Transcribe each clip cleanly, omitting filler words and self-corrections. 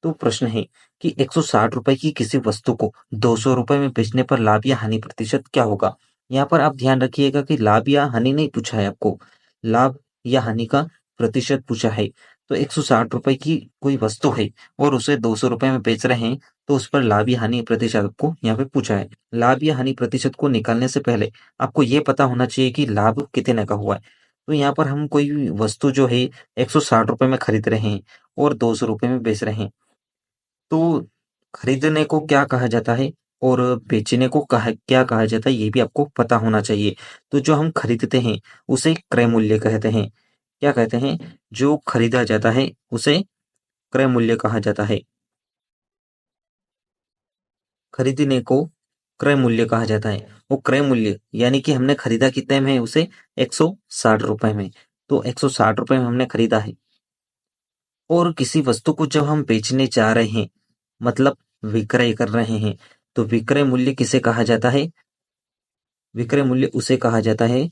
तो प्रश्न है कि 160 रुपए की किसी वस्तु को 200 रुपए में बेचने पर लाभ या हानि प्रतिशत क्या होगा? यहाँ पर आप ध्यान रखिएगा कि लाभ या हानि नहीं पूछा है आपको, लाभ या हानि का प्रतिशत पूछा है। तो 160 रुपए की कोई वस्तु है और उसे 200 रुपए में बेच रहे हैं, तो उस पर लाभ या हानि प्रतिशत आपको यहाँ पे पूछा है। लाभ या हानि प्रतिशत को निकालने से पहले आपको ये पता होना चाहिए कि लाभ कितने का हुआ है। तो यहाँ पर हम कोई भी वस्तु जो है 160 रुपए में खरीद रहे हैं और 200 रुपए में बेच रहे हैं। तो खरीदने को क्या कहा जाता है और बेचने को क्या कहा जाता है, ये भी आपको पता होना चाहिए। तो जो हम खरीदते हैं उसे क्रय मूल्य कहते हैं। क्या कहते हैं? जो खरीदा जाता है उसे क्रय मूल्य कहा जाता है। खरीदने को क्रय मूल्य कहा जाता है। वो क्रय मूल्य यानी कि हमने खरीदा कितने में है उसे, 160 रुपए में। तो 160 रुपए में हमने खरीदा है। और किसी वस्तु को जब हम बेचने जा रहे हैं, मतलब विक्रय कर रहे हैं, तो विक्रय मूल्य किसे कहा जाता है? विक्रय मूल्य उसे कहा जाता है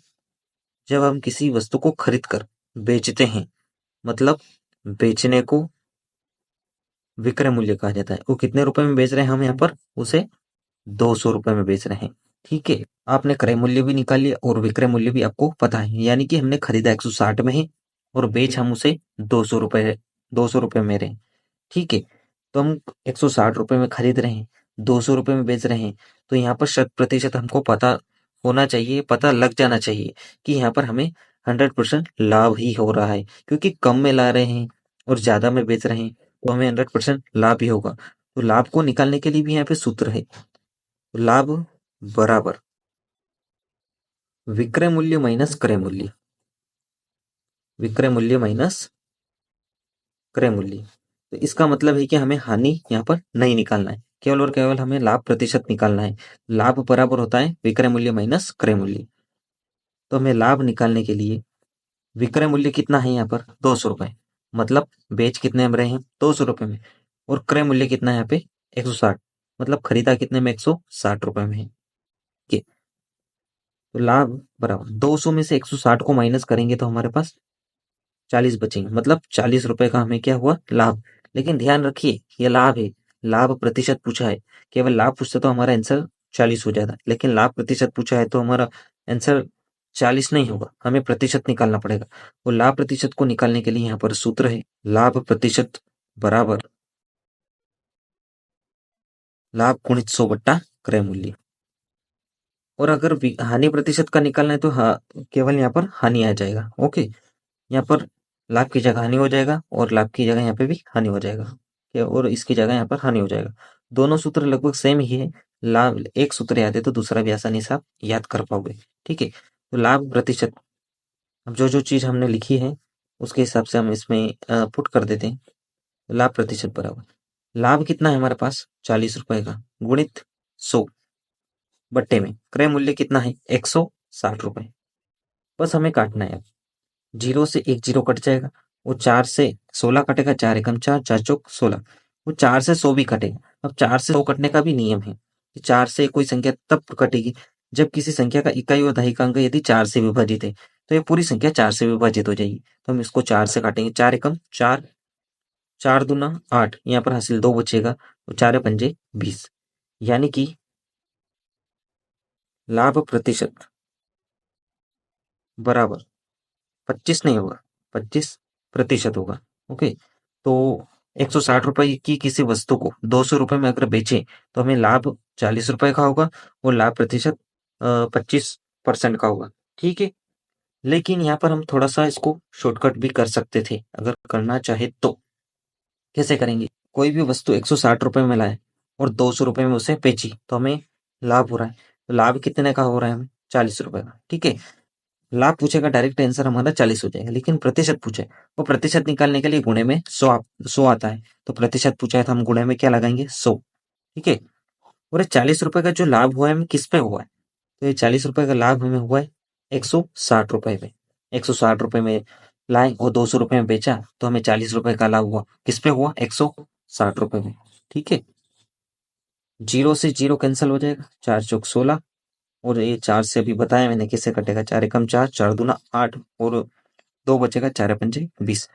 जब हम किसी वस्तु को खरीद कर बेचते हैं, मतलब बेचने को विक्रय मूल्य कहा जाता है। वो कितने रुपए में बेच रहे हैं हम यहाँ पर उसे, 200 रुपए में बेच रहे हैं। ठीक है, आपने क्रय मूल्य भी निकाल लिया और विक्रय मूल्य भी आपको पता है, यानी कि हमने खरीदा 160 में है और बेच हम उसे 200 रुपए में रहे हैं। ठीक है, तो हम 160 रुपए में खरीद रहे हैं, 200 रुपए में बेच रहे हैं। तो यहाँ पर शत प्रतिशत हमको पता होना चाहिए, पता लग जाना चाहिए कि यहाँ पर हमें 100% लाभ ही हो रहा है, क्योंकि कम में ला रहे हैं और ज्यादा में बेच रहे हैं, तो हमें 100% लाभ ही होगा। तो लाभ को निकालने के लिए भी यहाँ पे सूत्र है। तो लाभ बराबर विक्रय मूल्य माइनस क्रय मूल्य, विक्रय मूल्य माइनस क्रय मूल्य। तो इसका मतलब है कि हमें हानि यहाँ पर नहीं निकालना है, केवल और केवल हमें लाभ प्रतिशत निकालना है। लाभ बराबर होता है विक्रय मूल्य माइनस क्रय मूल्य। तो हमें लाभ निकालने के लिए विक्रय मूल्य कितना है यहाँ पर, 200 रुपए, मतलब बेच कितने में रहे हैं, 200 रुपए में। और क्रय मूल्य कितना है यहाँ पे, 160, मतलब खरीदा कितने में, 160 रुपए में है। ठीक है, तो लाभ बराबर 200 में से 160 को माइनस करेंगे तो हमारे पास 40 बचेंगे, मतलब 40 रुपए का हमें क्या हुआ, लाभ। लेकिन ध्यान रखिए ये लाभ है, लाभ प्रतिशत पूछा है। केवल लाभ पूछता तो हमारा आंसर 40 हो जाता, लेकिन लाभ प्रतिशत पूछा है तो हमारा आंसर 40 नहीं होगा, हमें प्रतिशत निकालना पड़ेगा। वो लाभ प्रतिशत को निकालने के लिए यहाँ पर सूत्र है, लाभ प्रतिशत बराबर लाभ गुणित 100 बट्टा क्रय मूल्य। और अगर हानि प्रतिशत का निकालना है तो हाँ, केवल यहाँ पर हानि आ जाएगा। ओके, यहाँ पर लाभ की जगह हानि हो जाएगा और लाभ की जगह यहाँ पे भी हानि हो जाएगा, और इसकी जगह यहाँ पर हानि हो जाएगा। दोनों सूत्र लगभग सेम ही है। लाभ एक सूत्र याद है तो दूसरा भी आसानी से आप याद कर पाओगे। ठीक है, तो लाभ प्रतिशत, अब जो जो चीज हमने लिखी है उसके हिसाब से हम इसमें पुट कर देते हैं। लाभ प्रतिशत बराबर लाभ कितना है हमारे पास, 40 रुपए का, गुणित 100 बट्टे में क्रय मूल्य कितना है, 160 रुपए। बस हमें काटना है। जीरो से एक जीरो कट जाएगा, वो 4 से 16 कटेगा, 4 एकम 4, 4 चौक 16, वो 4 से 100 भी कटेगा। अब 4 से 100 कटने का भी नियम है कि 4 से कोई संख्या तब कटेगी जब किसी संख्या का इकाई और दशक अंक यदि 4 से विभाजित है, तो ये पूरी संख्या 4 से विभाजित हो जाएगी। तो हम इसको 4 से काटेंगे, 4 एकम 4, 4 दूना 8, यहाँ पर हासिल 2 बचेगा, तो 4 पंजे 20, यानी कि लाभ प्रतिशत बराबर 25 नहीं होगा, 25% होगा। ओके, तो 160 रुपए की किसी वस्तु को 200 रुपए में अगर बेचें तो हमें लाभ 40 रुपए का होगा और लाभ प्रतिशत 25% का होगा। ठीक है, लेकिन यहाँ पर हम थोड़ा सा इसको शॉर्टकट भी कर सकते थे अगर करना चाहे तो। कैसे करेंगे, कोई भी वस्तु 160 रुपए में लाए और 200 रुपए में उसे बेची तो हमें लाभ हो रहा है। तो लाभ कितने का हो रहा है हमें, 40 रुपए का। ठीक है, लाभ पूछेगा डायरेक्ट आंसर हमारा 40 हो जाएगा, लेकिन प्रतिशत पूछे वो प्रतिशत निकालने के लिए गुणे में 100 आता है, तो प्रतिशत पूछा है तो हम गुणे में क्या लगाएंगे, 100। ठीक है, और ये 40 रुपए का जो लाभ हुआ है हमें किस पे हुआ है, तो ये 40 रुपए का लाभ हमें हुआ है 160 रुपए में। 160 रुपए में लाए और 200 रुपए में बेचा तो हमें 40 रुपए का लाभ हुआ, किस पे हुआ, 160 रुपए में। ठीक है, जीरो से जीरो कैंसिल हो जाएगा, 4 चौक 16, और ये 4 से अभी बताया मैंने कैसे कटेगा, 4 एकम 4, 4 दूना 8, और 2 बचेगा, 4 पंजे 20,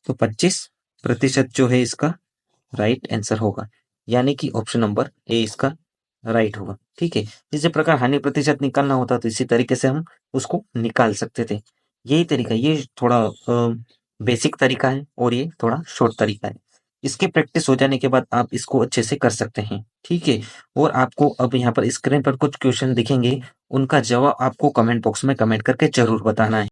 तो 25% जो है इसका राइट आंसर होगा, यानी कि ऑप्शन नंबर ए इसका राइट होगा। ठीक है, इसी प्रकार हानि प्रतिशत निकालना होता तो इसी तरीके से हम उसको निकाल सकते थे। यही तरीका, ये थोड़ा बेसिक तरीका है और ये थोड़ा शॉर्ट तरीका है। इसकी प्रैक्टिस हो जाने के बाद आप इसको अच्छे से कर सकते हैं। ठीक है, और आपको अब यहाँ पर स्क्रीन पर कुछ क्वेश्चन दिखेंगे, उनका जवाब आपको कमेंट बॉक्स में कमेंट करके जरूर बताना है।